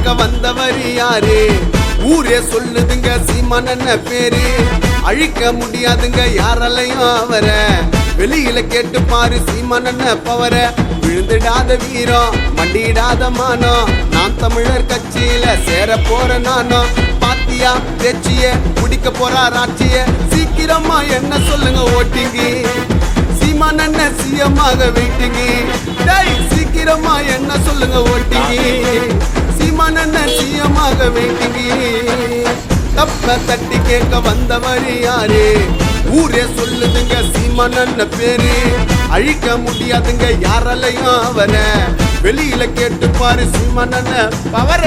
கேட்க வந்தவர் யாரு? ஊரே சொல்லுதுங்க சீமான் பேரு. அழிக்க முடியாதுங்க யாராலையும் அவர. வெளியில கேட்டு பாரு சீமான் பவர. விழுந்துடாத வீரம் மண்டிடாத மானம். நான் தமிழர் கட்சியில சேர போற நானும். பாத்தியா பேச்சிய குடிக்க போறார் ஆட்சிய. சீக்கிரமா என்ன சொல்லுங்க ஓட்டிங்கி. சீமான் சிஎம்மாக வெயிட்டிங்கி. சீக்கிரமா என்ன சொல்லுங்க ஓட்டிங்கி. சீமான் சிஎம்மாக வெயிட்டிங்கி. தப்ப தட்டி கேட்க வந்தவர் யாரு? ஊரே சொல்லுதுங்க சீமான் பேரு. அழிக்க முடியாதுங்க யாராலையும் அவர. வெளியில கேட்டு பாரு சீமான் பவர.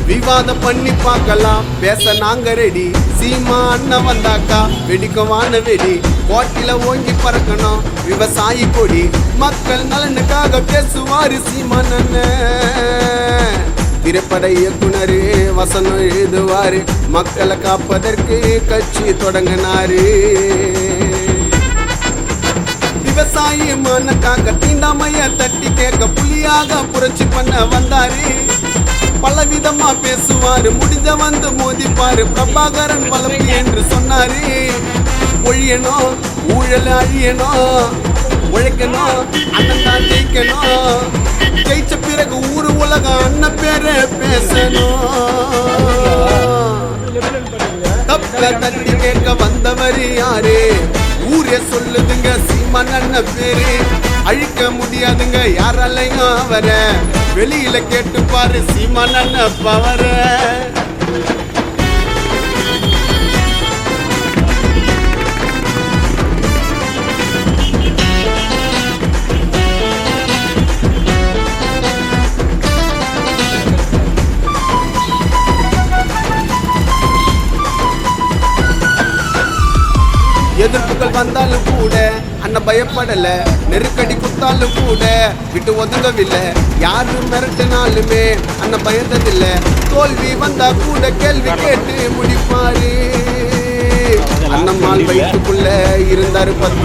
விவாதம் பண்ணி பார்க்கலாம் பேச நாங்க ரெடி. சீமா அண்ணன் வந்தாக்கா வெடிக்கவான வெடி. கோட்டில ஓங்கி பறக்கணும் விவசாயி கொடி. மக்கள் நலனுக்காக பேசுவாரு சீமான் அண்ணன். திரைப்பட இயக்குனரு வசனம் எழுதுவாரு. மக்களை காப்பதற்கு கட்சி தொடங்கினாரு. விவசாயி மனக்காக தீண்டாமைய தட்டி கேட்க புலியாக புரட்சி பண்ண வந்தாரு. பலவிதமா பேசுவாரு. முடிஞ்ச வந்து மோதிப்பாரு. பிரபாகரன் வளர்ப்பு என்று சொன்னாரு. ஒழியணும் ஊழல் அழியணும். உழைக்கணும் அண்ணன் தான் ஜெயிக்கணும். ஜெயிச்ச பிறகு ஊரு உலகம் அண்ணன் பேரு பேசணும். தப்ப தட்டி கேட்க வந்தவர் யாரு? ஊரே சொல்லுதுங்க சீமான் பேரு. அழிக்க முடியாதுங்க யாராலையும் அவர. வெளியில கேட்டு பாரு சீமான் பவர. எதிர்ப்புகள் வந்தாலும் கூட அண்ணன் பயப்படல. நெருக்கடி குத்தாலும் கூட விட்டு ஒதுங்கவில்லை. யாரு மிரட்டினாலுமே அண்ணன் பயந்ததில்ல. தோல்வி வந்தா கூட கேள்வி கேட்டு முடிப்பாரு. அண்ணம்மாள் வயிற்றுக்குள்ள இருந்தாரு 10